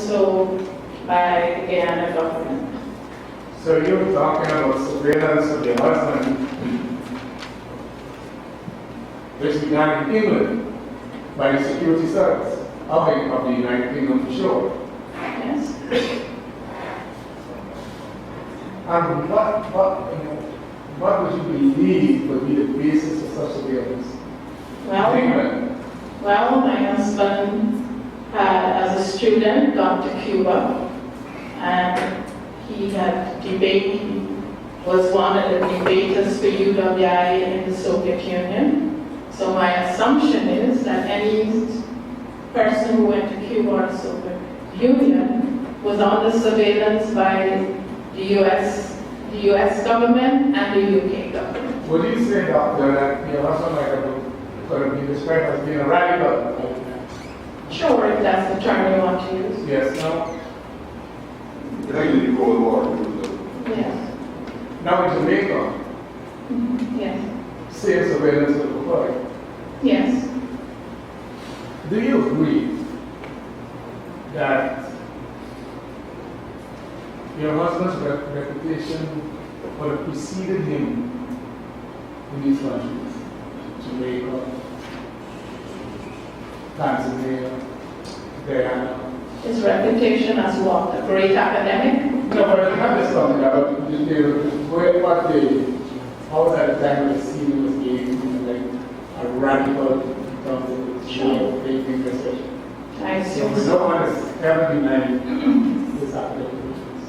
so by the Guyana government. So you're talking about surveillance of your husband, which began in England by the security service of the United Kingdom for sure. Yes. And what would you believe would be the basis of such surveillance? Well, my husband had, as a student, gone to Cuba, and he was one of the debaters for UWI in the Soviet Union. So my assumption is that any person who went to Cuba or the Soviet Union was under surveillance by the US government and the UK government. Would you say, Doctor, that your husband might have could have been described as being a radical? Sure, if that's the term you want to use. Yes, no? Particularly the Cold War. Yes. Now in Jamaica, Yes. same surveillance of the COI. Yes. Do you agree that your husband's reputation would have preceded him in these countries? Jamaica, Tanzania, Guyana. His reputation as what? A great academic? No, but I have this something about how was that time when the scene was being like a radical in terms of the show of making research. I So assume no one has ever denied this academic difference.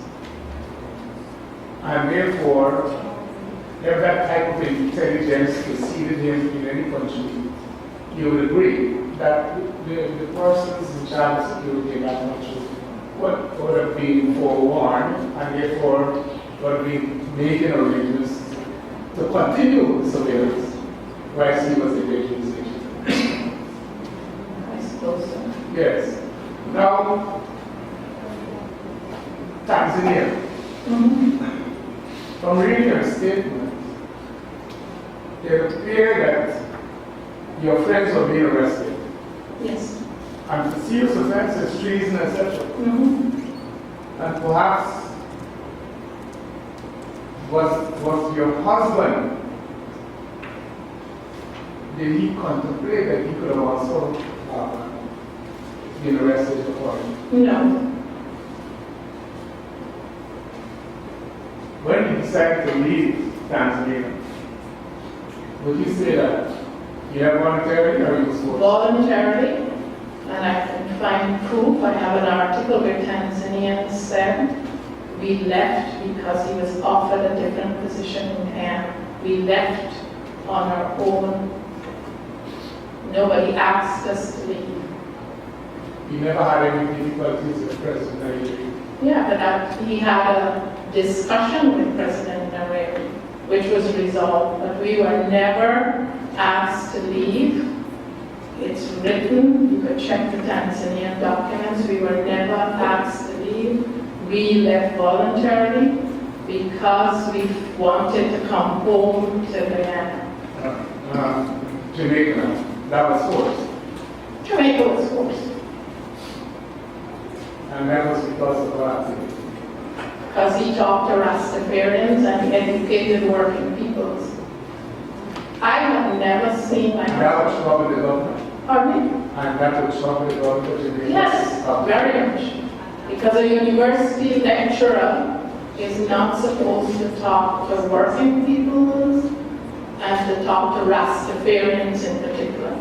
And therefore, if that type of intelligence preceded him in any country, you would agree that the persons in charge of security in that country would have been forewarned and therefore would have been making arrangements to continue the surveillance whilst he was engaged in the station. I suppose so. Yes. Now, Tanzania. From reading your statement, it appeared that your friends were being arrested. Yes. And for serious offenses, treason, etc. And perhaps was your husband, did he contemplate that he could have also been arrested for it? No. When you decided to leave Tanzania, would you say that you have voluntarily or you was forced? Voluntarily, and I can find proof. I have an article where Tanzanians said we left because he was offered a different position in Ghana. We left on our own. Nobody asked us to leave. You never had any difficulties with President Nigeria? Yeah, but he had a discussion with President Nyerere, which was resolved, but we were never asked to leave. It's written, you could check the Tanzanian documents, we were never asked to leave. We left voluntarily because we wanted to come home to Guyana. Jamaica, that was forced. Jamaica was forced. And that was because of our activity. Because he talked to Rastafarians and he educated working peoples. I have never seen my And that was trouble the government. Pardon me? And that was trouble the government of Jamaica. Yes, very much. Because a university lecturer is not supposed to talk to working peoples and to talk to Rastafarians in particular.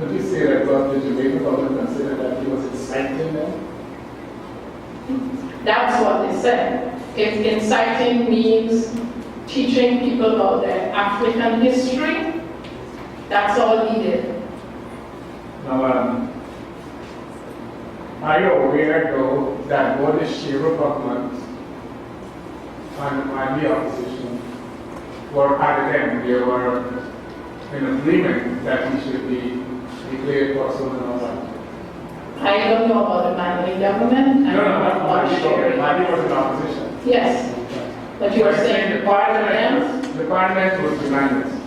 Would you say that the Jamaican government considered that he was inciting them? That's what they said. If inciting means teaching people about their African history, that's all he did. Now, are you aware, though, that both the Shiro government and the opposition were at the end, they were in agreement that he should be declared person and all that? I don't know about the Mali government. No, not about Mali. Sherry. Mali was in opposition. Yes, but you were saying the parliament was unanimous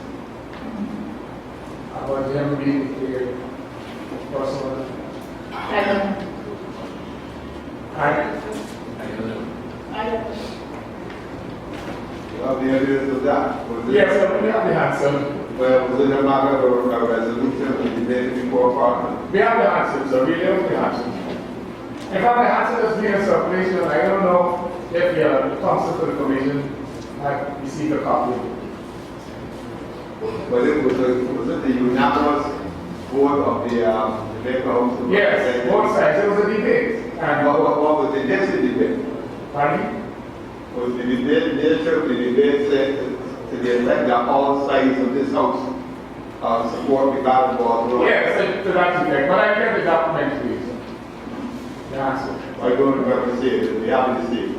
about him being declared I don't, Alright? I don't. You have the evidence of that? Was it- Yes, sir, we have the answer. Well, was it a matter of a resolution of debate before Parliament? We have the answer, so we have the answer. In fact, the answer is being circulation. I don't know if the council for the commission had received a copy. Was it the unanimous vote of the Labour House? of Yes, Representatives? both sides. There was a debate. And And what was the next debate? pardon? Was the debate, nature of the debate said to the effect that all sides of this house support the ballot board rule? Yes, to that effect. But I get the document, please. The answer. I don't remember seeing it, we haven't seen it.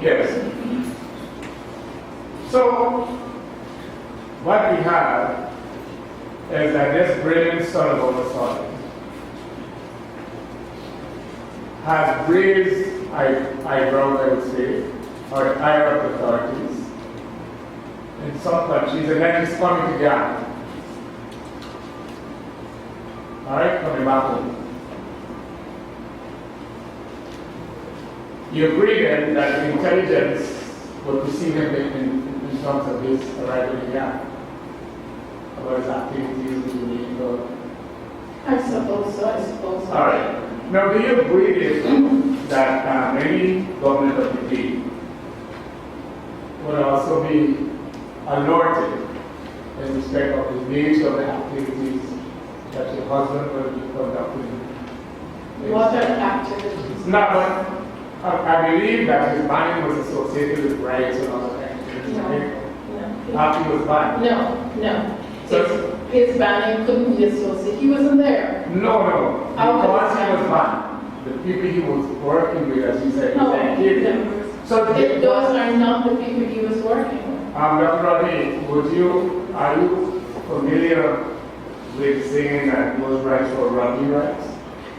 Yes. So, what we have is that this brilliant son of our son has raised eyebrows, I would say, or the ire of authorities in some countries, and then he's coming to Ghana. All right, coming back home. You agree then that the intelligence will perceive him in terms of his arrival in Ghana, about his activities in Jamaica. I suppose so, I suppose so. All right. Now, do you agree that any government of the day would also be alerted in respect of the nature of the activities that your husband will be conducting? What are activities? Now, I believe that his banning was associated with riots and other things. No, right? no. After he was banned. No. So- His banning couldn't be associated. He wasn't there. No. How could Because it he was be? banned, the people he was working with, as you said, No, was engaged. no. So, Those are not the people he was working with. Dr. Rodney, are you familiar with saying that those rights were Rodney rights?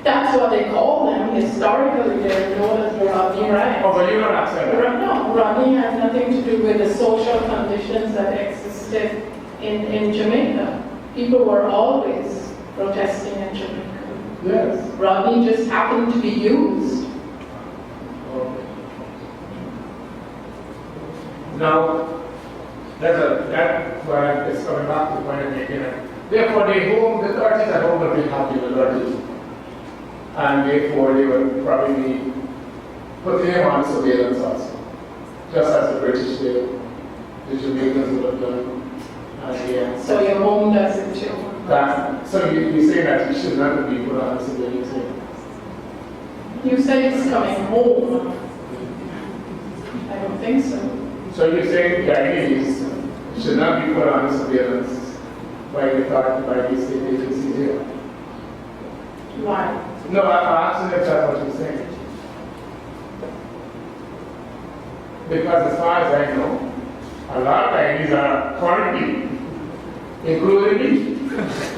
That's what they call them. Historically, they're known as Rodney rights. Oh, but you don't accept that. No, Rodney has nothing to do with the social conditions that existed in Jamaica. People were always protesting in Jamaica. Yes. Rodney just happened to be used. Okay. Now, that's why it's coming back to the point of making it. Therefore, the authorities at home have been happy with Rodney. And therefore, they will probably be putting him on surveillance also. Just as the British did, the Jamaicans would have done. And So your home does it too. so you say that he should not be put on surveillance here? You say he's coming home. I don't think so. So you're saying Guyanese should not be put on surveillance by the state agencies here? Why? No, I'm asking if that's what you're saying. Because as far as I know, a lot of Guyanese are currently, including me,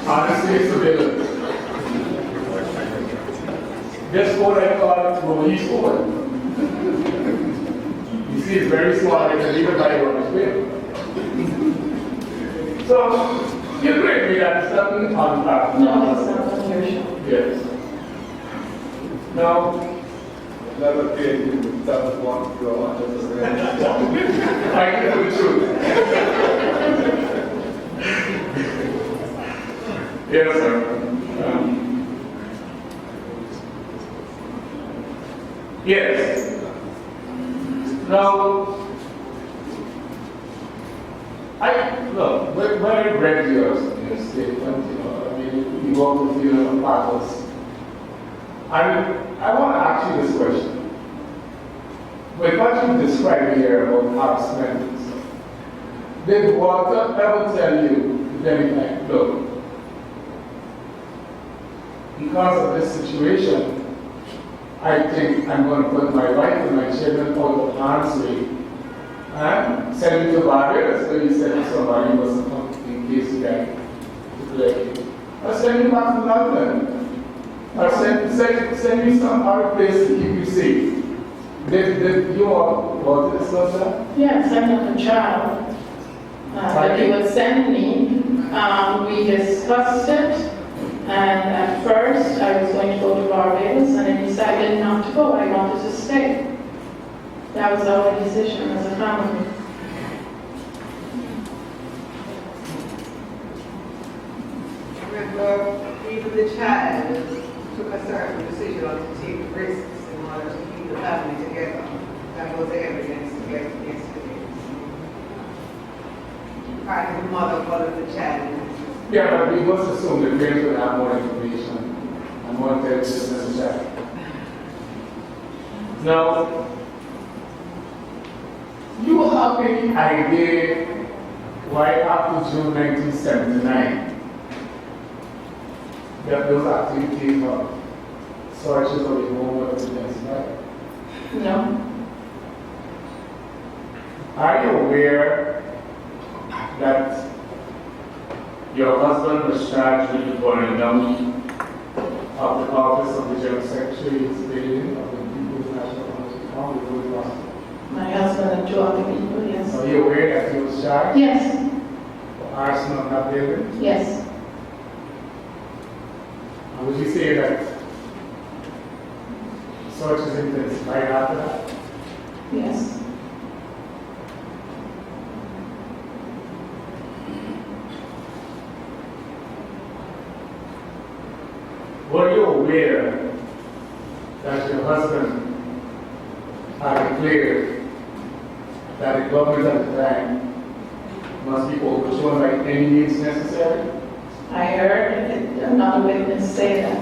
on the state surveillance. This code I call it police code. You see, it's very small, it's a legal Bible on his way. So, you agree with me that it's nothing on that? No, it's not unusual. Yes. Now, Another case, that was one to go under surveillance. I can do the truth. Yes, sir. Yes. Now, look, when I read your statement, I mean, you go with your partners. I want to ask you this question. With what you described here about harassment, did Walter ever tell you, like, look, because of this situation, I think I'm going to put my wife and my children out of harm's way and send you to Barbados, where you said to somebody who was in case you got to play. Or send you back to London. Or send me some other place to keep you safe. Did you all discuss that? Yes, I'm not a child. But he would send me We discussed it, and at first I was going to go to Barbados, and I decided not to go. I wanted to stay. That was our decision as a family. Remember, even the child took a certain decision to take risks in order to keep the family together. That was the evidence yesterday. Part of the mother followed the child. Yeah, but we must assume the parents will have more information and more intelligence than the child. Now, you have any idea why after June 1979 that those activities of searches of the home were intensified? No. Are you aware that your husband was charged with the burning down of the office of the General Secretary's building of the People's National Congress? My husband and two other people, yes. Are you aware that he was charged Yes, for arson of that building? yes. And would you say that searches intensified after that? Yes. Were you aware that your husband had declared that the government at the time must be overthrown by any means necessary? I heard another witness say that.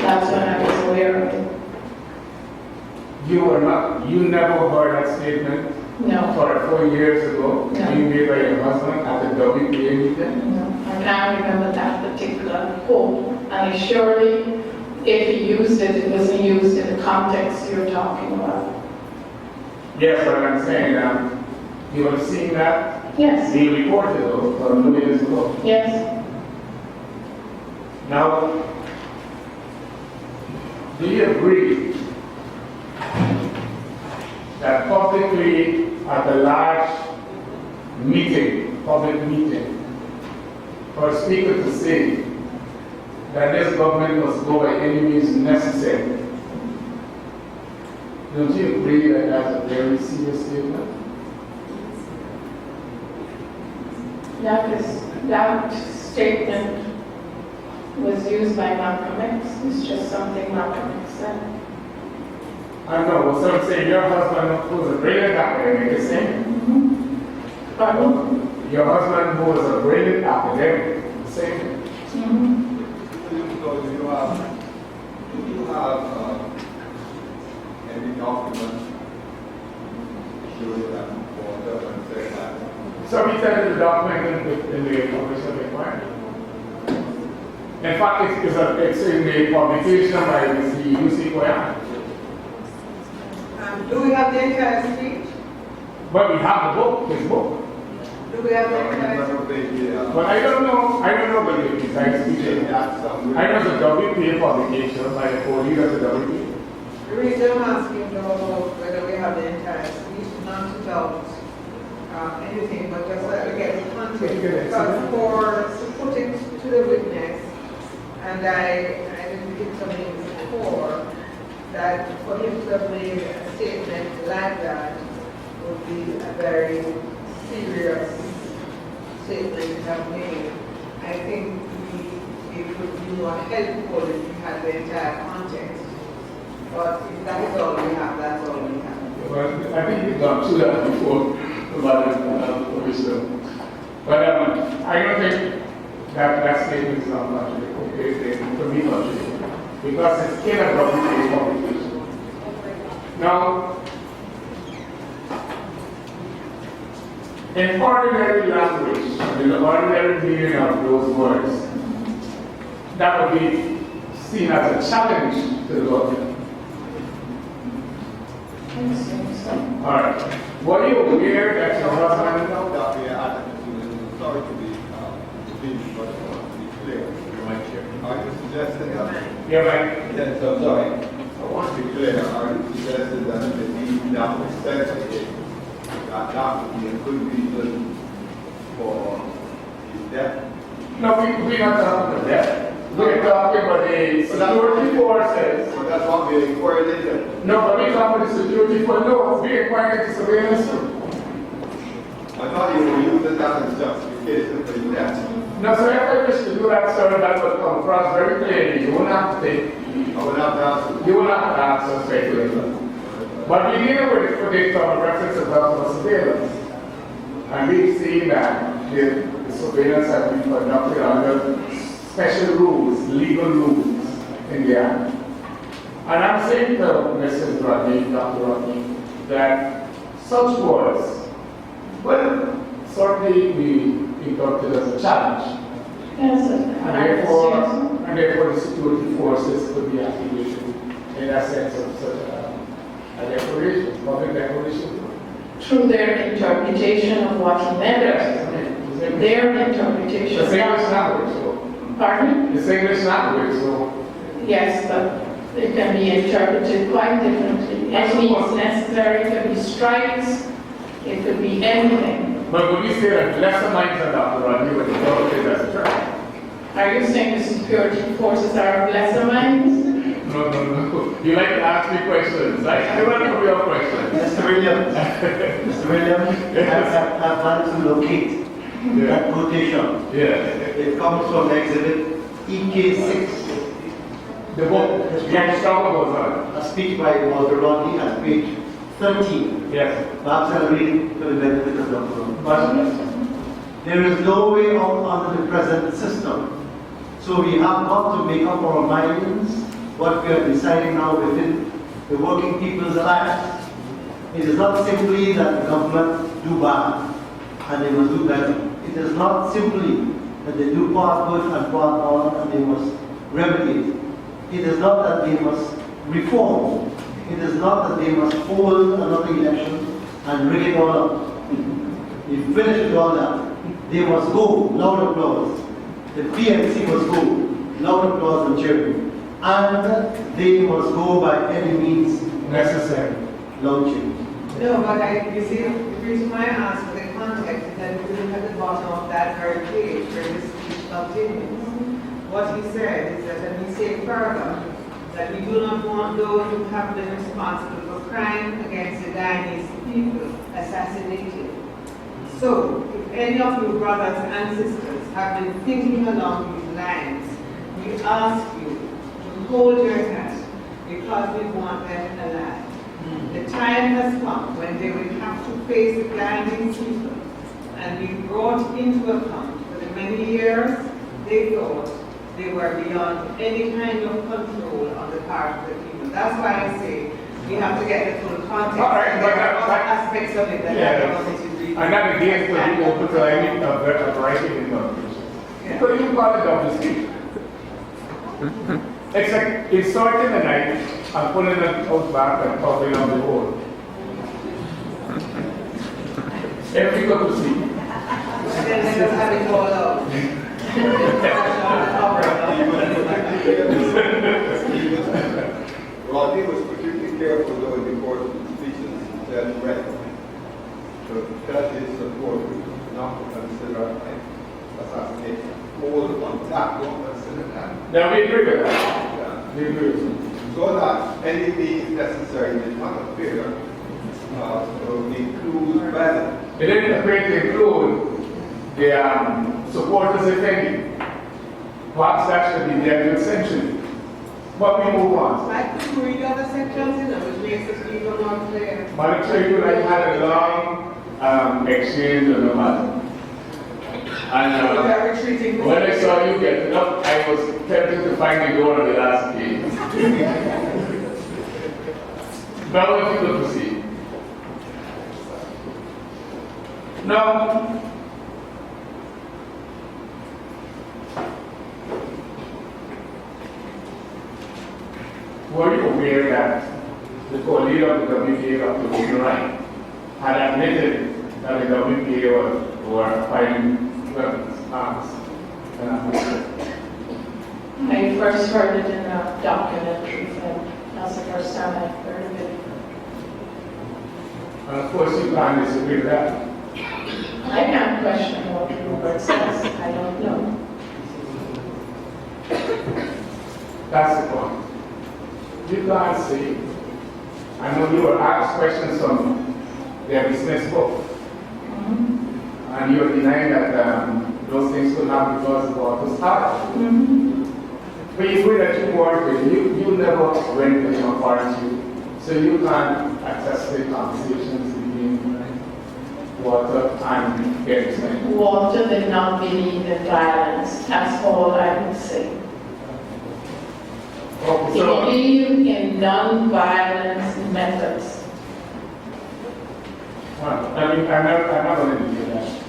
That's when I was aware of it. You never heard that statement No, 4 years ago, No. being made by your husband at the WPA meeting? no. I can't remember that particular quote. And surely, if he used it, it wasn't used in the context you're talking about. Yes, but I'm saying, you have seen that Yes, being reported though, 2 years ago. yes. Now, do you agree that publicly at a large meeting, public meeting, for a speaker to say that this government must go by any means necessary? Don't you agree that that's a very serious statement? That statement was used by Malcolm X. It's just something Malcolm X said. I know, well, some say your husband was a brilliant academic, is saying? Pardon? Your husband who was a brilliant academic, saying? So do you have any document showing that water and said that? So we tell you the document in the publication requirement. In fact, it's in the publication by the COI. Do we have the entire speech? But we have the book, his book. Do we have the entire speech? But I don't know about the entire speech. I know the WPA publication by the co-leader of the WPA. The reason I'm asking though whether we have the entire speech, not to doubt anything, but just to get the context. Because for putting to the witness, and I didn't give some names before, that for him to have made a statement like that would be a very serious statement to have made. I think it would be more helpful if we had the entire context. But if that is all we have, that's all we have. But I think we've gone through that before about the commission. But I don't think that statement is not contradictory. It could be contradictory because it's in a WPA publication. Now, in ordinary language, in the ordinary meaning of those words, that would be seen as a challenge to the government. All right. Were you aware that your husband? Sorry to be repeating, but I want to be clear. Are you suggesting that? Yeah, right. Yes, I'm sorry. I want to be clear. Are you suggesting that the need that was said that would be a good reason for his death? No, we're not talking about that. We're talking about the security forces. So that's what we inquired into. No, but we're talking about the security forces. No, we're inquiring into surveillance too. I thought you were using that as justification for your death. No, so if I wish to do that, sir, that would come across very clearly. You won't have to take, I would have to ask you will not have to answer speculation. But we deal with it from a reference of government surveillance. And we've seen that the surveillance has been conducted under special rules, legal rules in the act. And I'm saying to Mrs. Rodney, Dr. Rodney, that such words, well, certainly we thought it as a challenge. Yes, And therefore the security forces could be activated in that sense of such a declaration, public declaration. through their interpretation of what he meant. Their interpretation. It's English language, so. Pardon? It's English language, so. Yes, but it can be interpreted quite differently. Any is necessary, it could be strikes, it could be anything. But when you say that lesser minds are Dr. Rodney, what you don't say that's true. Are you saying the security forces are of lesser minds? No. You like to ask me questions. I want to know your questions. Mr. Williams, I've had to locate that quotation. Yeah. It comes from exhibit EK6, The book, Young Struggle goes on. a speech by Walter Rodney at page 13. Yes. Perhaps I'll read it for the benefit of Dr. Rodney. But, There is no way out under the present system. So we have got to make up our minds what we are deciding now within the working people's alliance. It is not simply that the government do bad and they must do better. It is not simply that they do part good and part bad and they must remedy it. It is not that they must reform. It is not that they must hold another election and rig it all up. They finish with all that. They must go, loud applause. The PNC must go, loud applause and cheering. And they must go by any means necessary. loud cheering. No, but you see, the reason why I asked for the context is that if you look at the bottom of that very page where the speech continues, what he said is that, and he said further, that we do not want those who have been responsible for crime against the Guyanese people assassinated. So, if any of you brothers and sisters have been thinking along these lines, we ask you to hold your head because we want them alive. The time has come when they will have to face the Guyanese people and be brought into account for the many years they thought they were beyond any kind of control on the part of the people. That's why I say we have to get the full context. All right, but there are other aspects of it that I want to read. I'm not against the people who put any of writing in conclusion. But you call it double speech. It's like inserting a knife and putting it out back and covering up the hole. Every cup of sleep. And then they just have it all out. Rodney was particularly careful though in the course of the speeches that he read to tell his supporters not to consider assassination. Hold on that, don't consider that. Now we agree with that. Yeah. We agree with that. So that any means necessary did not appear to include violence. It didn't appear to include the supporters, if any. Perhaps that should be the end of the century. But we move on. I could read other sections, which makes us even more clear. But I'll tell you, I had a long exchange on the matter. And We are retreating. when I saw you get up, I was tempted to find the door of the last gate. Now, if you could proceed. Now, were you aware that the co-leader of the WPA, Dr. Boomerang, had admitted that the WPA were fighting weapons, arms, and ammunition? I first heard it in a documentary film. That's the first time I heard of it. And of course, you can't disagree with that. I can't question what Rupert says. I don't know. That's the point. You can't say, I know you were asked questions from their business book, and you're denying that those things could happen because the work was hard. But you feel that you worked with, you never went with your party, so you can't attest to conversations between Walter and Gettysburg. Walter did not believe in violence, that's all I would say. Okay, He so, believed in non-violence methods. well, I mean, I'm not going to do that.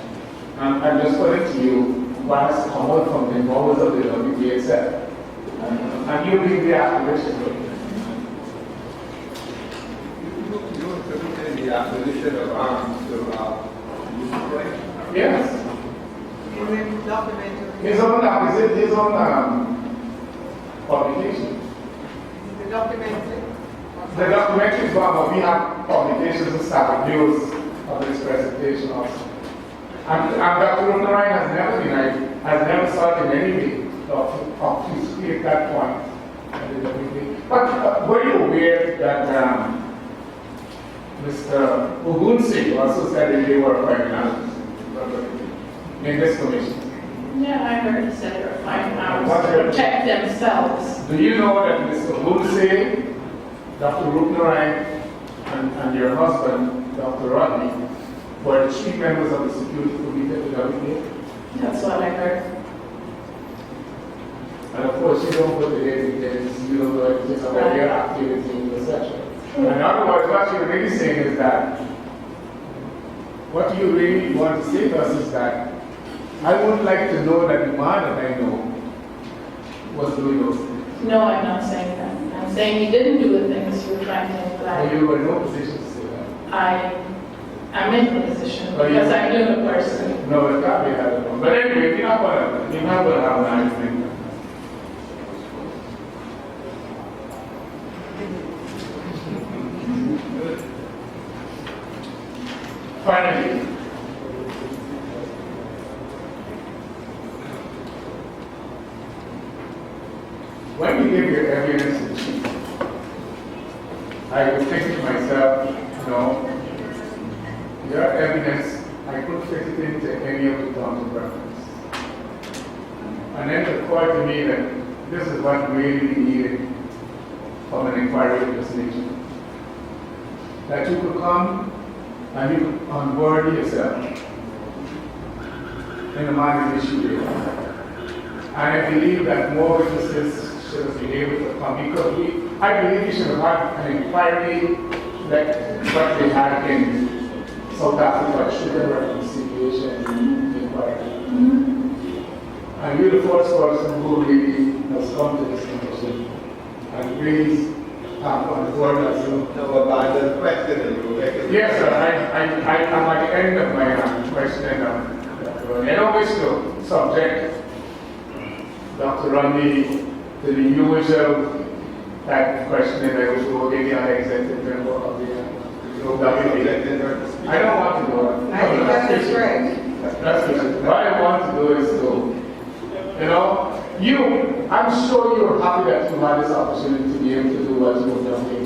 I'm just putting to you what has come out from the involvement of the WPA itself. And you bring the acquisition. You want to look at the acquisition of arms to Ukraine? Yes. You documented. His own acquisition, his own publication. The documentary. The documentary is one, but we have publications and static views of this presentation also. And Dr. Rotherine has never denied, has never sought in any way to create that point. But were you aware that Mr. Ugunsi also said that they were criminals in this commission? Yeah, I heard he said they're fine hours What's to your- protect themselves. Do you know that Mr. Ugunsi, Dr. Rutherine, and your husband, Dr. Rodney, were the chief members of the security committee of the WPA? That's what I heard. And of course, you don't put the details, you don't know anything about your activity, etc. In other words, what you're really saying is that, what you really want to say to us is that, I would like to know that the man that I know was doing those things. No, I'm not saying that. I'm saying he didn't do the things you're trying to imply. But you were in no position to say that. I'm in the position Oh, you- because I knew the person. No, it can't be that one. But anyway, you're not going to have an argument. Finally, when you give your evidence to the chief, I was thinking to myself, your evidence, I could fit it into any of the terms of reference. And then it occurred to me that this is what really needed from an inquiry of this nature. That you could come and you could unburden yourself in the manner that you did. And I believe that more witnesses should have been able to come because I believe we should have had an inquiry like what they had in South Africa, sugar reconciliation inquiry. And you're the first person who really has come to this conclusion and really on board as you. No, about the question you were making. Yes, sir. I'm at the end of my question. I don't wish to subject Dr. Rodney to the usual type of questioning I was to any other executive member of the WPA. I don't want to do it. I think that's correct. That's it. What I want to do is to, I'm sure you're happy that you had this opportunity to be able to do what you have done here.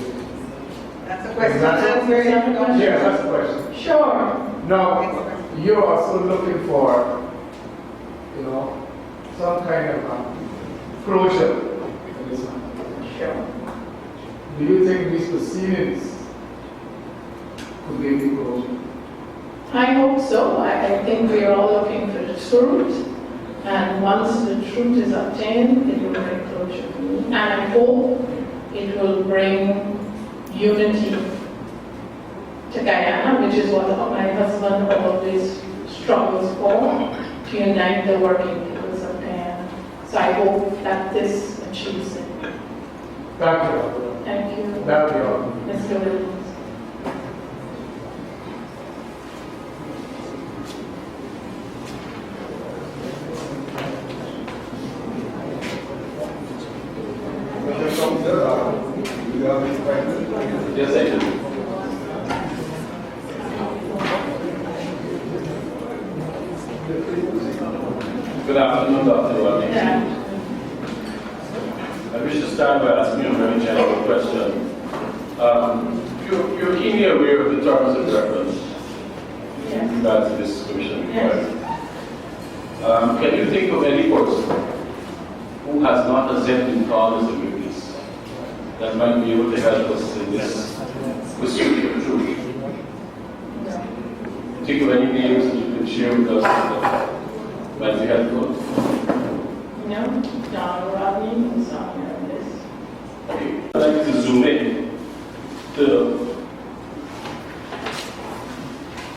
That's a question. That's Yes, that's the question. Sure. Now, you're also looking for, some kind of closure in this matter. Sure. Do you think these proceedings could give you closure? I hope so. I think we are all looking for the truth. And once the truth is obtained, it will bring closure for me. And I hope it will bring unity to Guyana, which is what my husband always struggles for, to unite the working peoples of Guyana. So I hope that this achieves it. Thank you. Thank you, That will be all. Mr. Williams. Mr. Counselor, do you have any questions? Yes, I do. Good afternoon, Dr. Rodney. Yeah. I wish to start by asking a very general question. You're keenly aware of the terms of reference Yes. in regards to this commission Yes. request. Can you think of any person who has not as yet been called as a witness that might be able to help us in this pursuit of truth? No. Think of any names that you could share with us that might be helpful? No, John Rodney is on your list. Okay. I'd like to zoom in to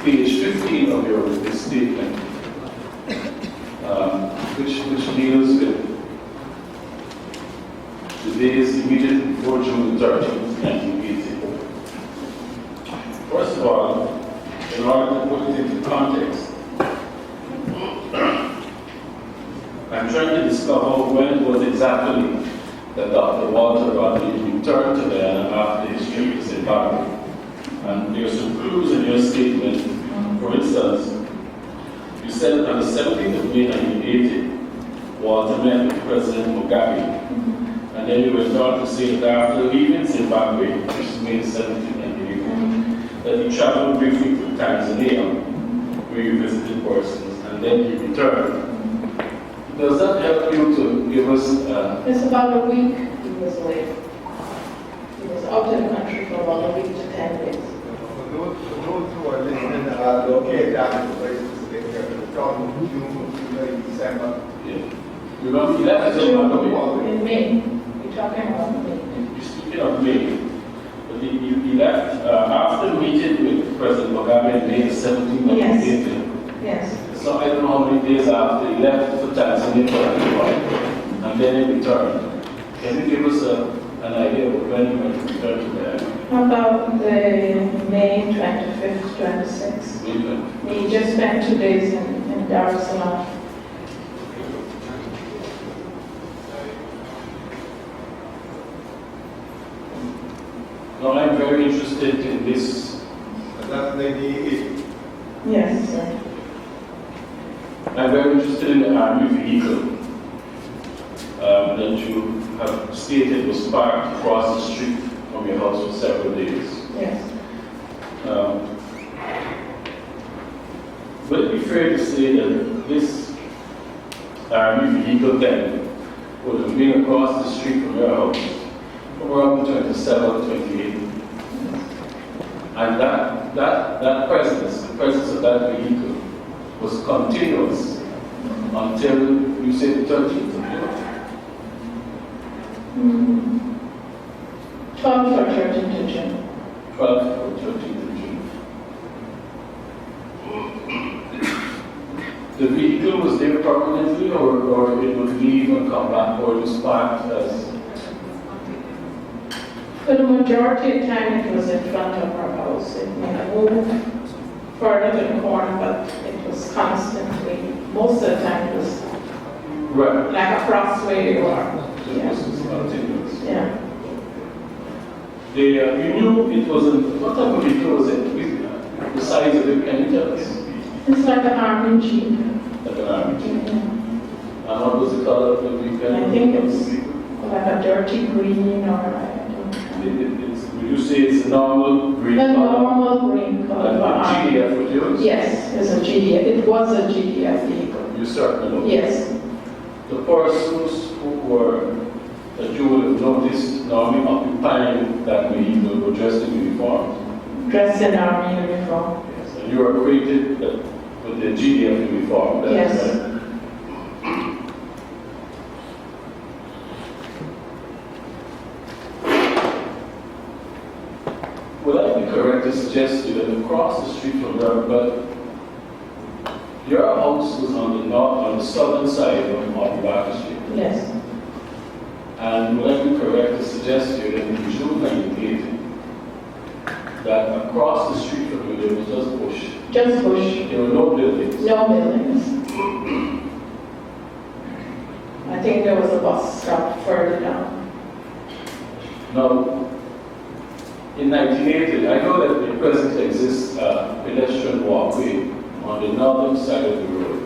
page 15 of your witness statement, which deals with the days immediately before June 13th, 1980. First of all, in order to put it into context, I'm trying to discover when it was exactly that Dr. Walter Rodney returned to Guyana after his trip to Zimbabwe. And there are some clues in your statement. For instance, you said that on the 17th of May 1980, Walter met with President Mugabe. And then you went on to say that after leaving Zimbabwe, which is May 17th, 1980, that he traveled briefly to Tanzania, where you visited persons, and then he returned. Does that help you to give us It's about a week he was away. He was out of the country for about a week to 10 days. For those who are listening, located down in the places from June to December. yeah. Remember, he left Zimbabwe. In May. We're talking about May. You're speaking of May. But he left after meeting with President Mugabe on May 17th, Yes. 1980. Yes. So I don't know how many days after he left for Tanzania for a while, and then he returned. Can you give us an idea of when he might return to there? How about the May 25th, 26th? He just spent 2 days in Dar es Salaam. Now I'm very interested in this. And that's 1980. Yes, sir. I'm very interested in the army vehicle that you have stated was parked across the street from your house for several days. Yes. Would it be fair to say that this army vehicle then would have been across the street from your house from around 27, 28? And that presence, the presence of that vehicle, was continuous until you say the 13th of June. 12th or 13th of June. 12th or 13th of June. The vehicle was there permanently, or it would leave and come back, or it was parked as? For the majority of the time, it was in front of our house. It may have moved further to the corner, but it was constantly, most of the time, it was Right. like a crossway or, So it was continuous. yeah. You knew it wasn't, what type of vehicle was it? The size of it, can you tell us? It's like an army jeep. Like an army jeep. Mhm. And what was the color of the vehicle? I think it's like a dirty green or I don't know. Would you say it's a normal green The color? normal green color. And the GDF would use? Yes, it's a GDF. It was a GDF vehicle. You certainly know. Yes. The persons that you would have noticed normally occupying that vehicle were dressed in uniform. Dressed in army uniform. Yes. And you are acquainted with the GDF uniform. That Yes. is right. Would I be correct to suggest to you that across the street from your house was on the southern side of Martin Street? Yes. And would I be correct to suggest to you that in June 1980, that across the street from you there was just bush? Just bush. There were no buildings. No buildings. I think there was a bus stop further down. Now, in 1980, I know that there presently exists a pedestrian walkway on the northern side of the road.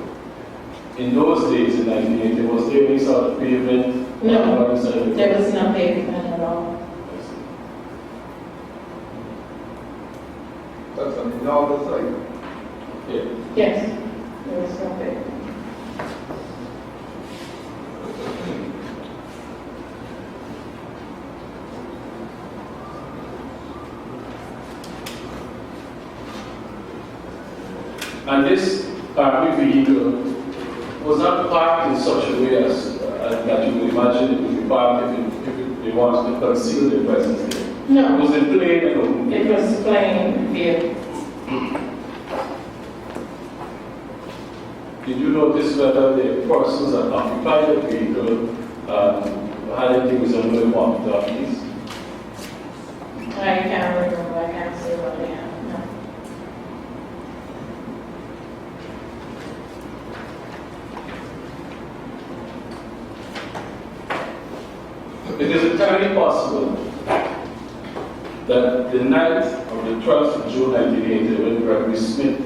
In those days, in 1980, was there any sort of pavement No, Or inside the there cross? was no pavement at all. That's on the north side. Yeah. Yes, there was no pavement. And this army vehicle was not parked in such a way as that you would imagine it would be parked if they wanted to conceal their presence there. It No, was in plain and open. it was plain view. Did you notice whether the persons that occupied the vehicle had anything resembling walkie-talkies? I can't remember, I can't say what they have, no. It is entirely possible that the night of the 12th of June 1980, when Gregory Smith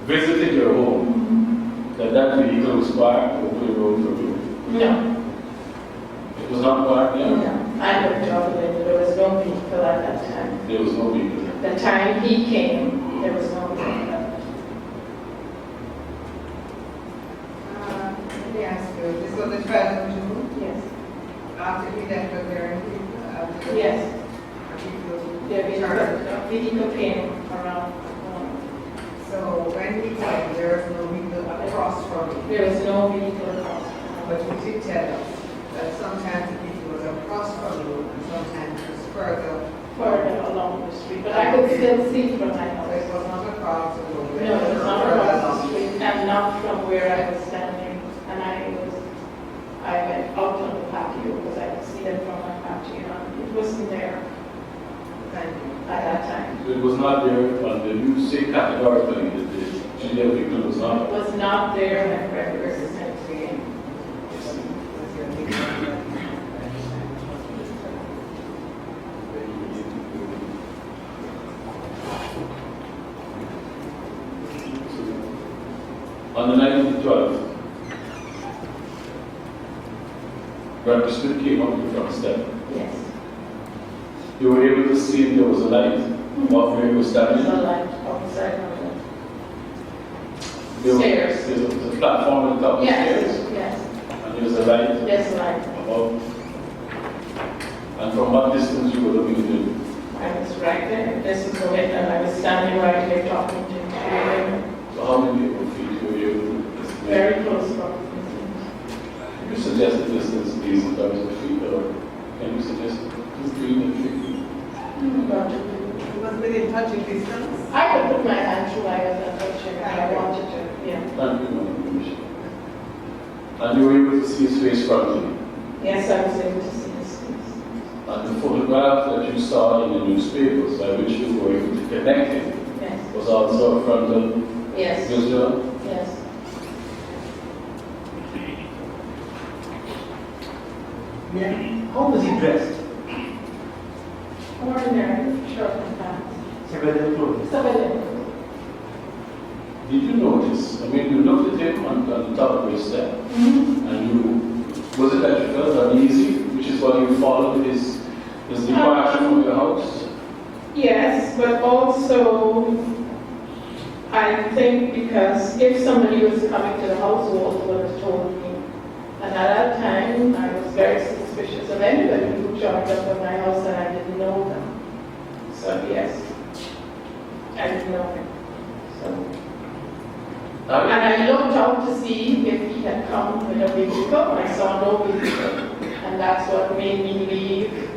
visited your home, that vehicle was parked over the road for you. No, It was not parked there? no, I looked out the window, there was no vehicle at that time. There was no vehicle. The time he came, there was no vehicle. Let me ask you, this was the 12th of June, Yes, after he left the there, yes, Charter. the vehicle came around, So when he came, there was no vehicle across from him. there was no vehicle across. But you did tell us that sometimes the vehicle was across from you and sometimes it was further. Further along the street, but I could still see from my So house. it was not across the road. No, it was not across the street, and not from where I was standing, and I went out on the patio, because I could see it from my patio, and it wasn't there Thank you. at that time. So it was not there, and you say categorically that the GDF vehicle was It not. was not there when Gregory was sent to him. On the night of the 12th, Gregory Smith came up the front step. Yes. You were able to see if there was a light of where he was There was standing. a light outside of There was- stairs. There was a platform at the top the... of the Yes, stairs, yes, and there was a light there's a light. above. And from what distance you were looking at it? I was right there, this is the window, and I was standing right here talking to him. So how many feet were you able to estimate? Very close proximity. You suggest the distance is in terms of feet, or can you suggest 2 feet and 3 feet? About it. You must be in touching distance. I could put my hand through, I wasn't touching, I wanted to, yeah. Thank you, Madam Commissioner. And you were able to see his face frontally. Yes, I was able to see his face. And the photograph that you saw in the newspapers by which you were able to connect him Yes, was also a frontal yes, visual. yes. Yeah. How was he dressed? Ordinary shirt and pants. Civilian clothes. Civilian. Did you notice? I mean, you looked at him on the top of his step, and was it that you felt uneasy, which is why you followed his departure from your house? Yes, but also, I think because if somebody was coming to the household, would have told me. And at that time, I was very suspicious of anybody who joined up at my house and I didn't know them. So yes, I didn't know him. So. And I looked out to see if he had come with a vehicle. I saw no vehicle. And that's what made me leave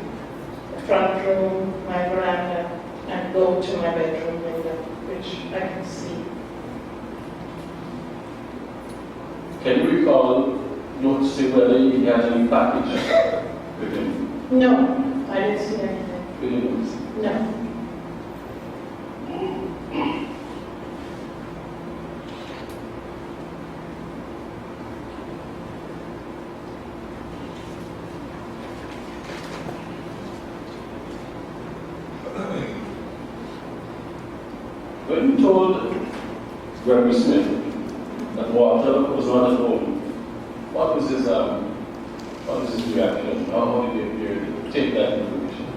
the front room, my veranda, and go to my bedroom window, which I can see. Can you recall noticing whether he had any package with him? No, I didn't see anything. You didn't notice? No. When you told Gregory Smith that Walter was not at home, what was his What was his reaction? How did he appear to take that information?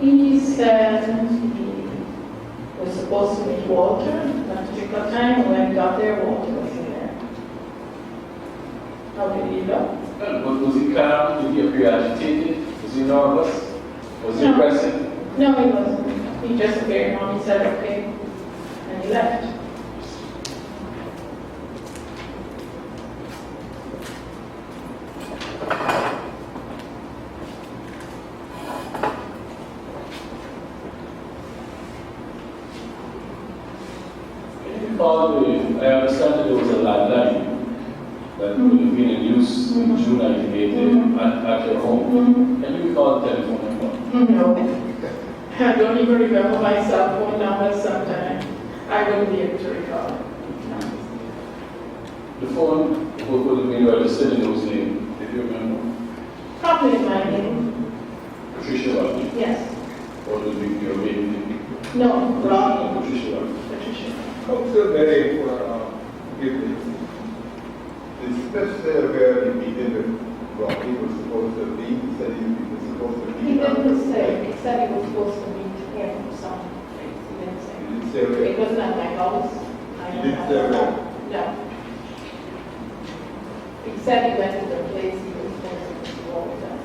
He said he was supposed to meet Walter at that particular time. When he got there, Walter wasn't there. How did he look? Well, was he calm? Did he appear agitated? Was he nervous? Was he No. aggressive? No, he wasn't. He just appeared on. He said okay, and he left. I understand that there was a landline that would have been in use in June 1980 at your home. Can you recall the telephone number? No. I don't even remember my cell phone number sometimes. I wouldn't be able to recall. The phone would have been registered in those names, if you remember. Probably my name. Patricia Rodney. Yes. Or would it be your maiden name? No, Rodney. Patricia Rodney. Patricia. Council Mary for giving the special where the meeting with Rocky was supposed to be, he said he was supposed to be. He didn't say. He said he was supposed to meet him for some place. He didn't say. He didn't say where. It wasn't at my house. I He don't didn't have say a where. phone. No. He said he went to the place he was supposed to go with us.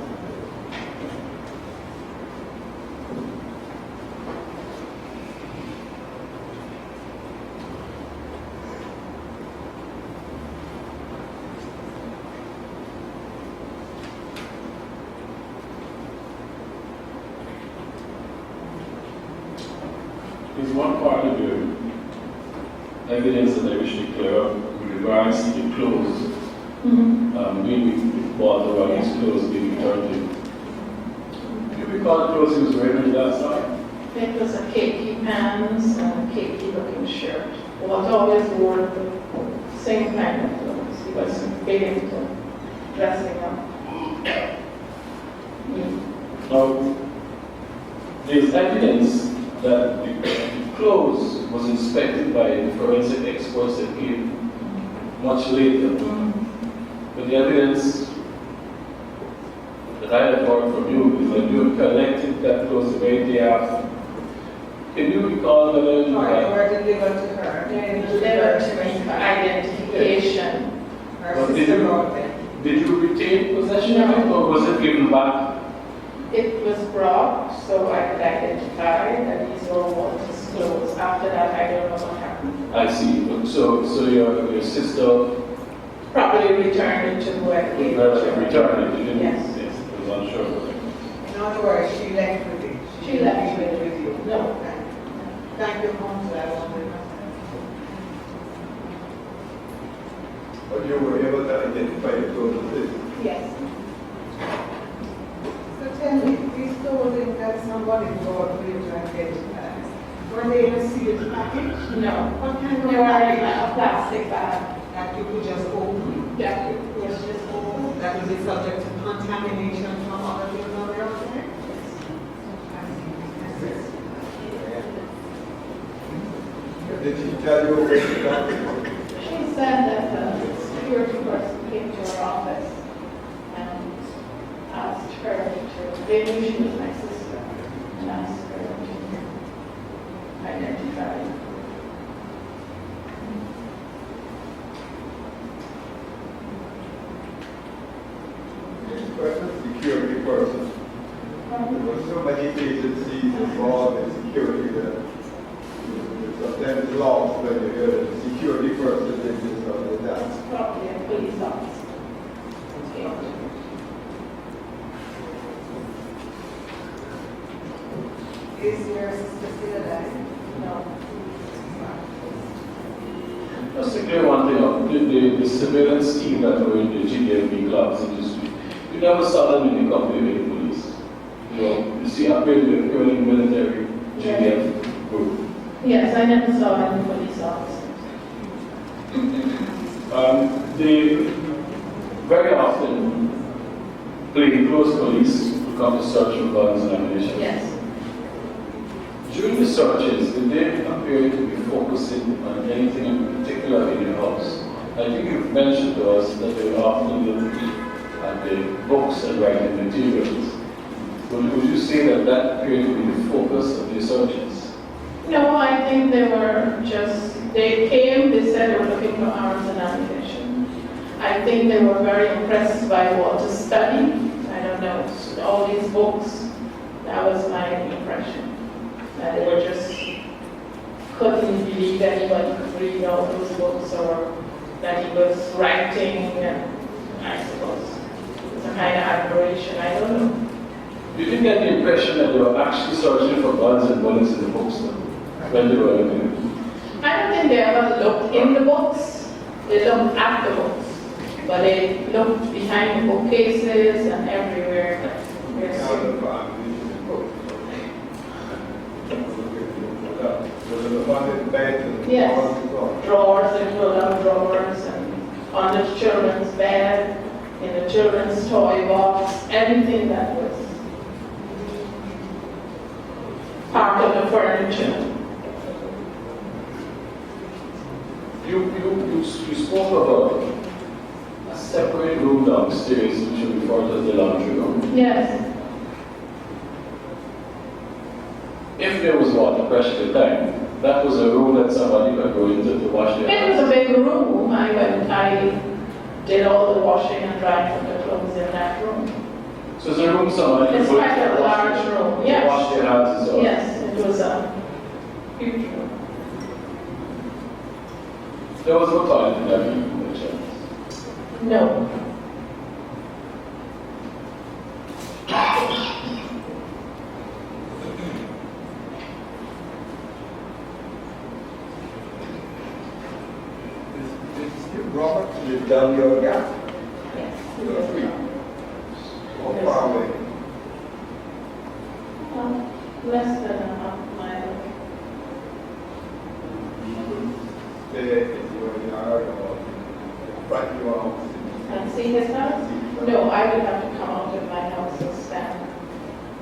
There's one part of your evidence that I wish to clear up with regards to the clothes. Being bought the Rodney's clothes being returned to you. Do you recall the clothes he was wearing when you last saw him? It was a cakey pants and a cakey looking shirt. What always wore the same kind of clothes. He wasn't big into dressing up. Now, there's evidence that the clothes was inspected by the forensic experts that came much later. But the evidence that I have heard from you is that you collected that clothes the very day after. Can you recall whether you Or they had... were delivered to her. They delivered to me for identification. Her But did sister you- brought them. Did you retain possession of it, or was it given back? It was brought so I could identify that these were Walter's clothes. After that, I don't know what happened. I see. So your sister Probably returned it to whoever gave it to her. returned it, you didn't? Yes. Yes, I was unsure of it. In other words, she left with it. She left didn't leave it with you. No. Thank you, Council. I wanted But you were able to identify the clothes. Yes. So tell me, these clothing that somebody brought for you to identify, were they in a sealed package? No. What kind of They were in package? a plastic bag. That you could just open? Yeah, it was just open. That would be subject to contamination from other people on the outside? Did she tell you where she got it? She said that the security person came to her office and asked her to, they knew she was my sister, and asked her to identify. But the security person. There were so many agencies involved in security that sometimes lost when you hear that the security person did this or did that. Probably a police officer. Is your sister still alive? No. Just to clear one thing up, the surveillance team that were in the GDLP clubs industry, you never saw them in the company with the police. You know, you see appearing the purely military GDF group. Yes, I never saw any police officers. They very often plainclothes police who come to search for guns and ammunition. Yes. During the searches, did they appear to be focusing on anything in particular in your house? I think you've mentioned to us that they were often looking and the books and writing materials. Would you say that that appeared to be the focus of the searches? No, I think they came, they said they were looking for arms and ammunition. I think they were very impressed by Walter's study. I don't know, all these books, that was my impression. That they were just, couldn't believe anyone could read all those books, or that he was writing, I suppose, it's a kind of admiration, I don't know. You didn't get the impression that they were actually searching for guns and bullets in the books though, when they were looking? I don't think they ever looked in the books, they looked at the books, but they looked behind the bookcases and everywhere. Yes, drawers, they pulled out drawers, and on the children's bed, in the children's toy box, everything that was part of the furniture. You spoke about a separate room downstairs, which you referred to as the laundry room. Yes, If there was water pressure at the time, that was a room that somebody could go into to wash their it was hands. a big room. I did all the washing and drying of the clothes in that room. So it's a room somebody could It's go quite into a to wash large their- room, to yes. wash their hands and so on. Yes, it was a huge room. There was no toilet in that room, no chance. No. Robert, live down your gap. Yes. How far away? Less than a half mile. Stay in your yard or front of your house? And see his house? No, I would have to come out of my house and stand.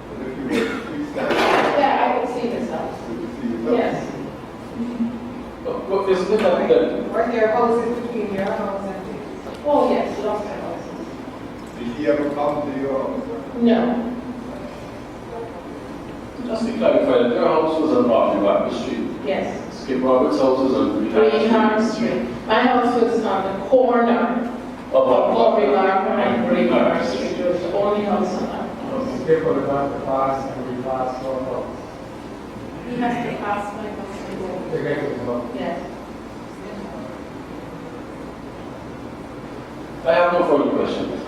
But if you were to stand, Yeah, I could see his house. you would see yourself. Yes. But isn't it that Or your house is between your house and his. Oh, yes, lots of houses. Did he ever come to your house? No. just to clarify, their house was on Martin Wacker Street. Yes. Skip Roberts' house was on Greenheart Street. My house was on the corner of Aubrey Larker and Greenheart Street. It was the only house on that house. People about to pass and we pass for He has to pass my house to go. the get to the Yes. I have no further questions.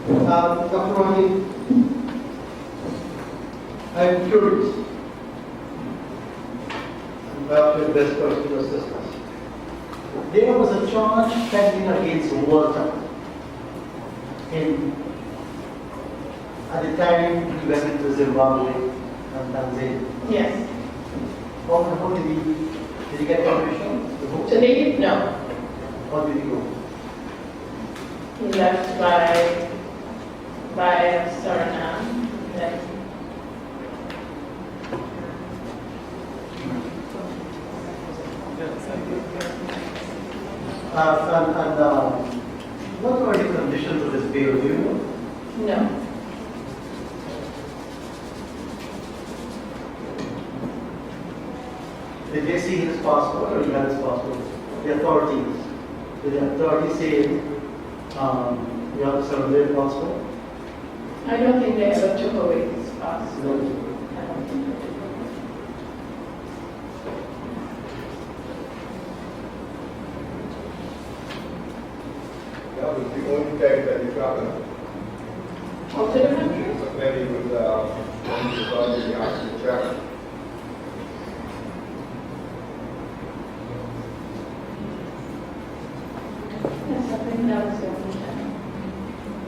Dr. Rani, I'm curious about your best person to assist us. There was a charge pending against Walter at the time he went into Zimbabwe and Tanzania. Yes. How did he get permission to go? To leave? No. How did he go? He left by Suriname. Then What were the conditions of his bail, do you know? no. Did they see his passport or he had his passport? The authorities. Did the authorities say you have to surrender your passport? I don't think they ever took away his passport. No. I don't think they did. That was the only time that he traveled. Out to the country? When he was on the active travel. Yes, I think that was the only time.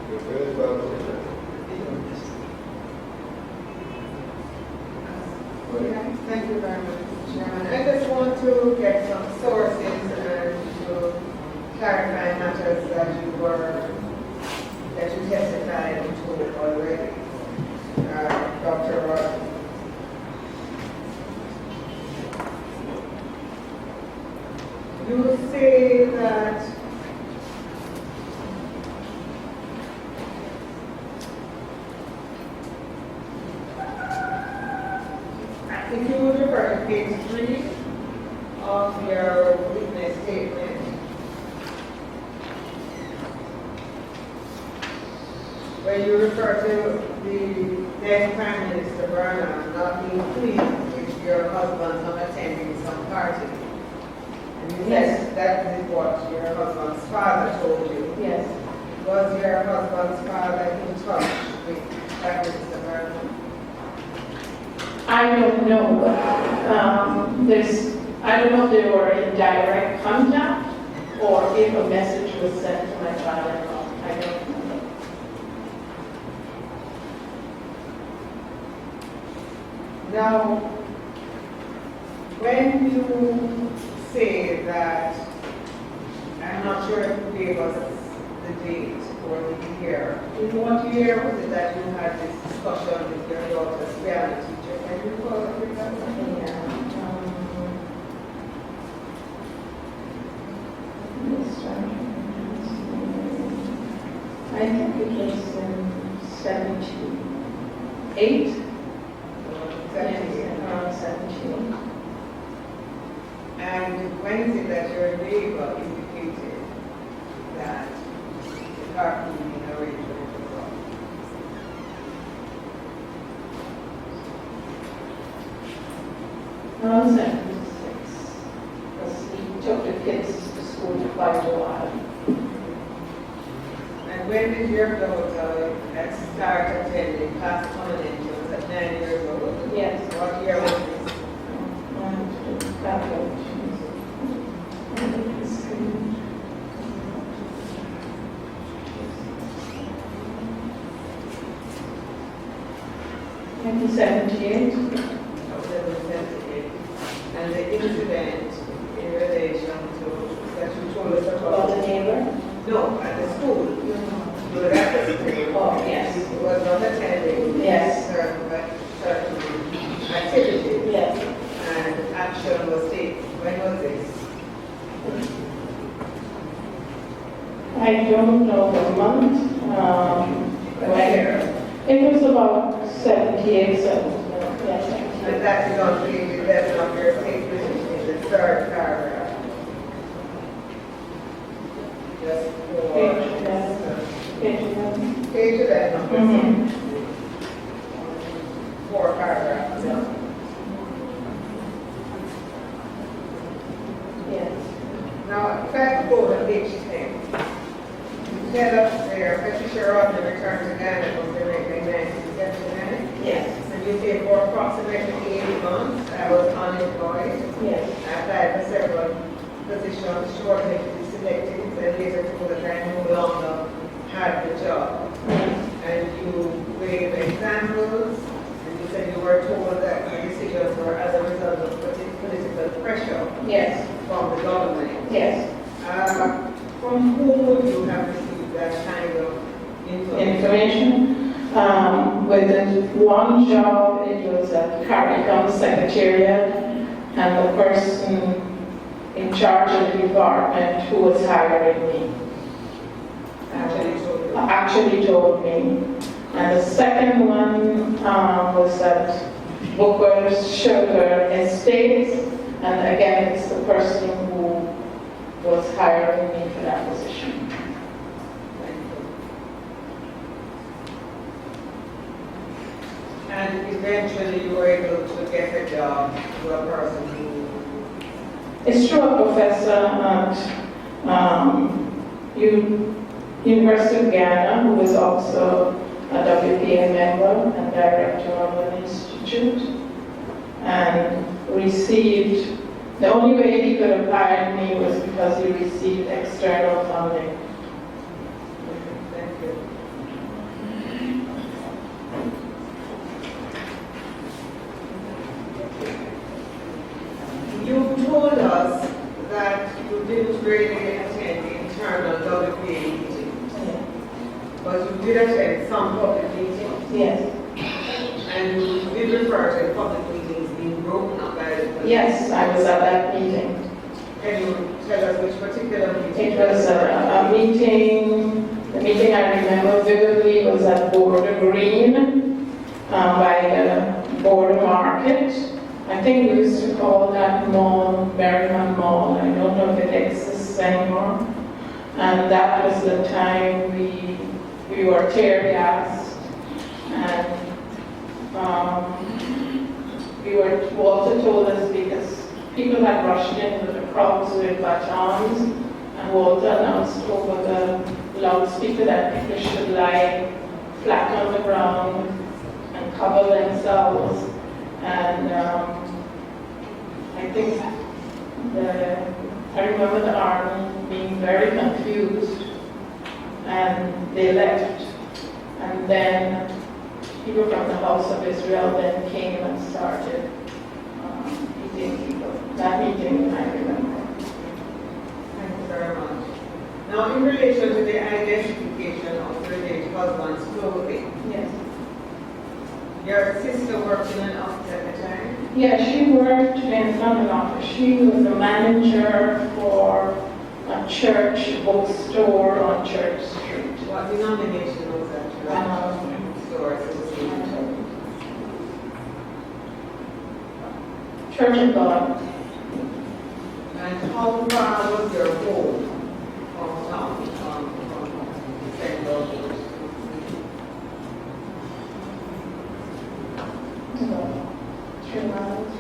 You're very welcome. Thank you very much, Chairman. I just want to get some sources clarifying matters that you testified to already. Dr. Roy. You say that if you would refer to page 3 of your witness statement, where you refer to the then Prime Minister Burnham not being pleased with your husband's unattending some party. And you said that is what your husband's father told you. Yes. Was your husband's father in touch with Prime Minister Burnham? I don't know, but I don't know if they were in direct contact or if a message was sent to my father-in-law. I don't know. Now, when you say that, I'm not sure if you gave us the date or the year. In what year was it that you had this discussion with your daughter's piano teacher? Can you recall it? Yeah. I think it was in 78. Yes, around 17. And when is it that your neighbor indicated that the carpooling arrangement was wrong? Around 76. Because he took the kids to school for quite a while. And when did your daughter start attending class fundamentals at 9 years old? Yes. What year was this? $1978. And the incident in relation to that you told us About about? the neighbor? No, at the school. You were at the school. Oh, yes. It was not attending. Yes. Certain activities. Yes. And action was taken. When was this? I don't know the month. When? It was about 78, 79. Yes. And that is on page 11 of your statement in the third paragraph. Just for. Page 11. Page 11. Page 11 of the Mhm. 4 paragraphs. Yes. Now, if I could go to page 10, you said up there, Patricia Rodney returned to Ghana from Jamaica in 1979. Yes. And you say for approximately 8 months, I was unemployed. Yes. I applied for several positions, shortly to be selected, and later told that I no longer had the job. And you gave examples, and you said you were told that the decisions were as a result of political pressure Yes. from the government. Yes. From whom would you have received that kind of information? With the one job, it was at Caricom Secretariat, and the person in charge of the department who was hiring me actually told me. And the second one was at Booker's Sugar Estates, and again, it's the person who was hiring me for that position. And eventually you were able to get a job to a person who... It's true, a professor at University of Ghana, who was also a WPA member and director of an institute, and received, the only way he could have hired me was because he received external funding. Thank you. You told us that you didn't really attend in one-day meeting. But you did attend some public meetings, Yes. and you did refer to the public meetings being broken up by the... Yes, I was at that meeting. Can you tell us which particular meeting? It was a meeting, the meeting I remember vividly was at Border Green by the Border Market. I think we used to call that mall Merriman Mall. I don't know if it exists anymore. And that was the time we were tear gassed, and Walter told us because people had rushed in with the crowds with batons, and Walter announced over the loudspeaker that people should lie flat on the ground and cover themselves. And I think I remember the army being very confused, and they left. And then people from the House of Israel then came and started meeting people. That meeting I remember. Thank you very much. Now, in relation to the identification of the alleged husband's clothing, Yes. your sister worked in an office at the time? Yeah, she worked in an office. She was a manager for a church bookstore on Church Street. What denomination was that store associated? Church of God. And how far was your home from town, from St. Louis? No, 3 miles.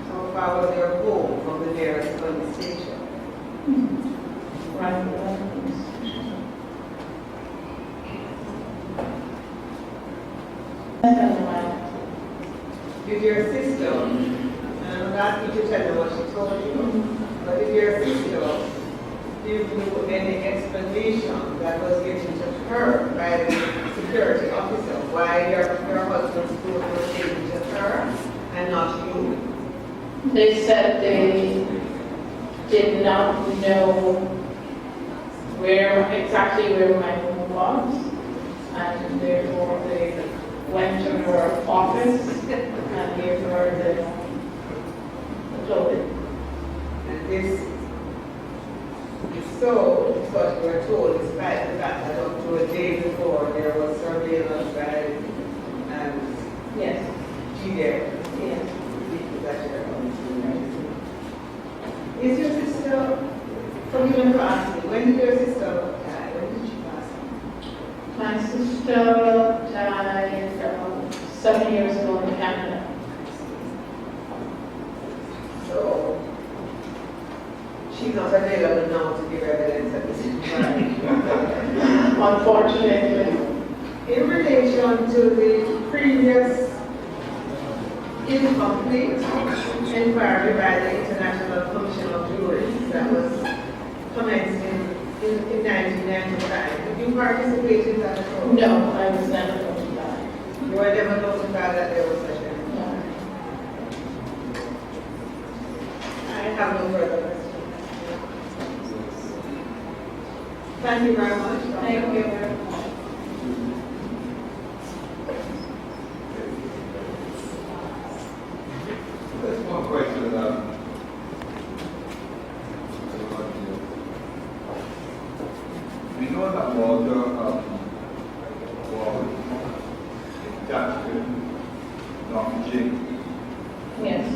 How far was your home from the nearest police station? Right. Did your sister, and I'm not asking you to tell me what she told you, but did your sister give you any explanation that was given to her by the security officer why your husband's clothes were taken to her and not you? They said they did not know exactly where my home was, and therefore they went to her office and gave her the clothing. And this is so, what we were told, despite the fact that up to a day before there was surveillance by Yes. GDF. Yes. Is your sister, forgive me for asking, when did your sister die? When did she pass on? My sister died 7 years ago in Canada. So, she's not available now to give evidence at this time. Unfortunately. In relation to the previous incomplete inquiry by the International Commission of Juries that was commenced in 1995, did you participate in that at all? No, I was never notified. You were never notified that there was such a... No. I have no further questions. Thank you very much. Thank you very much. There's one question. We know that Walter was in Jackson, North Virginia. Yes.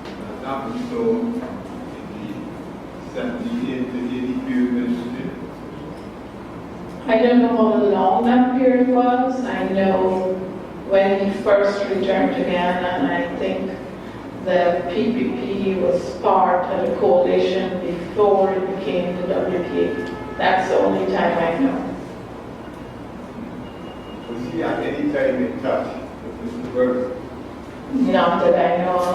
And that was so in the 78 to 80 period ministry. I don't know how long that period was. I know when he first returned to Ghana, and I think the PPP was part of the coalition before it became the WPA. That's the only time I know. Was he at any time in touch with Mr. Burke? Not that I know of.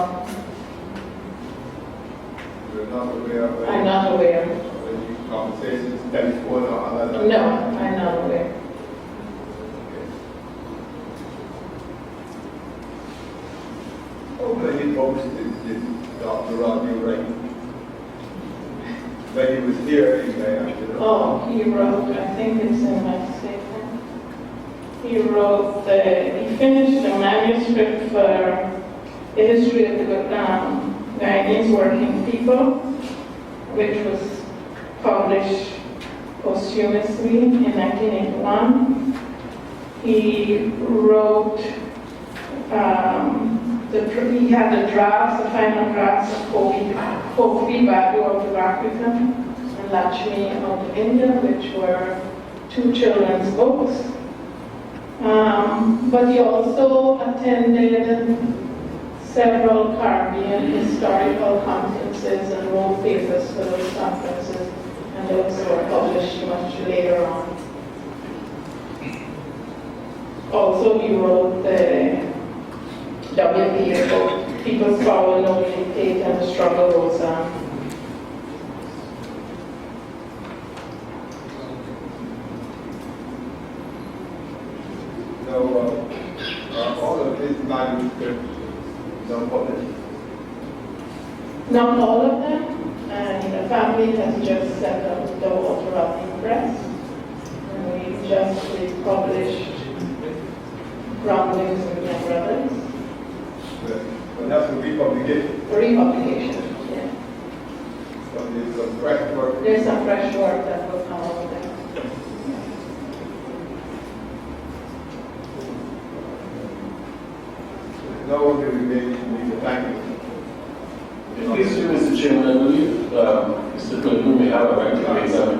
You're not aware of I'm not aware. any conversations, telephone or other? No, I'm not aware. How many books did Dr. Rodney write? when he was here in there, you know. Oh, he wrote, I think it's in my statement. He wrote, he finished a manuscript for the history of the Guyanese working people, which was published posthumously in 1981. He wrote, he had the drafts, the final drafts of Kofi Badu of Africa and Lakshmi of India, which were 2 children's books. But he also attended several Caribbean historical conferences and wrote papers for those conferences, and those were published much later on. Also, he wrote the WPA, People's Power, No Dictate, and the Struggle Goes On. So, all of his manuscripts are published. Not all of them, and the family has just set up the Walter Rodney Press, and we just republished Groundlings and Young Brothers. But that's a republication. Republication, yeah. So there's some fresh work. There's some fresh work that will come out of that. No one will remain in the thank you. Please, Mr. Chairman, I believe Mr. Clinton may have a right to raise them.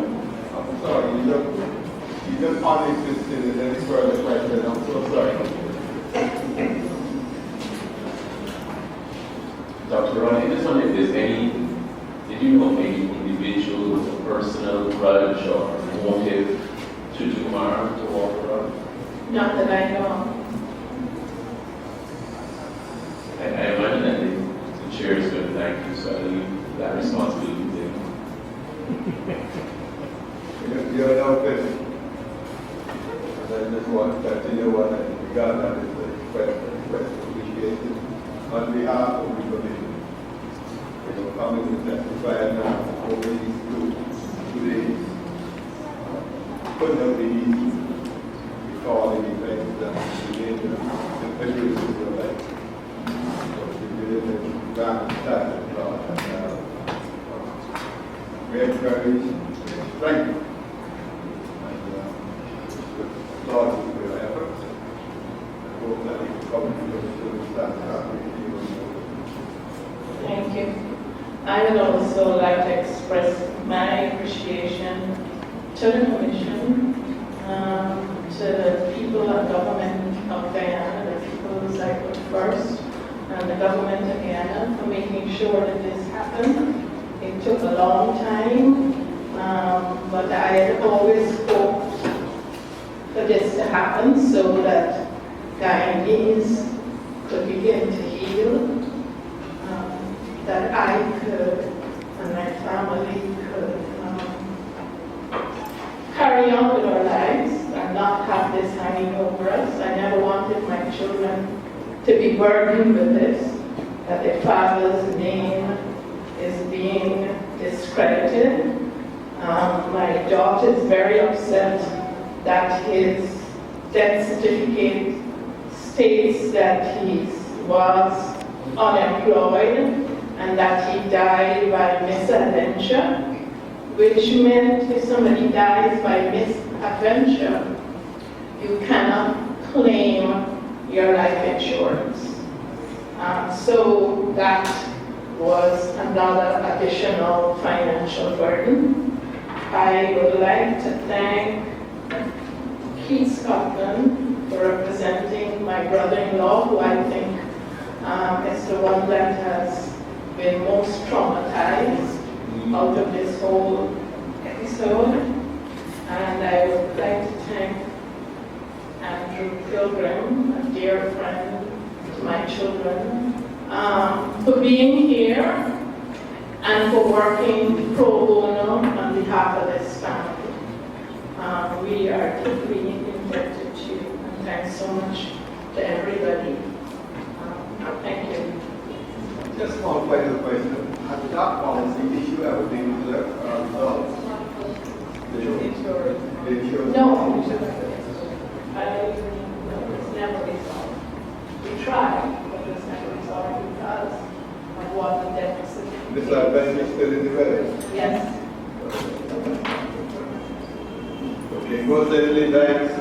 I'm sorry, you just uninterested in any further question. I'm so sorry. Dr. Ronnie, I just wonder if there's any, did you know any individual with a personal grudge or motive to do harm to Walter Rodney? Not that I know. I imagine that the chair is going to thank you, so I leave that responsibility there. You're no question. I just want to continue what I began and it's a question appreciated on behalf of the commission. Coming to testify now over these 2 days. Could not be easy recalling events that related to the federalism of your life. Great courage, strength, and Lord for your efforts. I hope that you can come to understand. Thank you. I would also like to express my appreciation to the Commission, to the people and government of Guyana, the people who I put first, and the government of Guyana for making sure that this happened. It took a long time, but I had always hoped for this to happen so that Guyanese could begin to heal, that I could and my family could carry on with our lives and not have this hanging over us. I never wanted my children to be burdened with this, that their father's name is being discredited. My daughter is very upset that his death certificate states that he was unemployed and that he died by misadventure, which meant if somebody dies by misadventure, you cannot claim your life insurance. So that was another additional financial burden. I would like to thank Keith Scotland for representing my brother-in-law, who I think is the one that has been most traumatized out of this whole episode. And I would like to thank Andrew Pilgrim, a dear friend to my children, for being here and for working pro bono on behalf of this family. We are deeply indebted to you, and thanks so much to everybody. Thank you. Just one final question. Has that policy issue ever been the insurance? No, it's never resolved. We tried, but it's never resolved because of what the deficit. Mr. Bank is still in the red. Yes. Okay, most definitely banks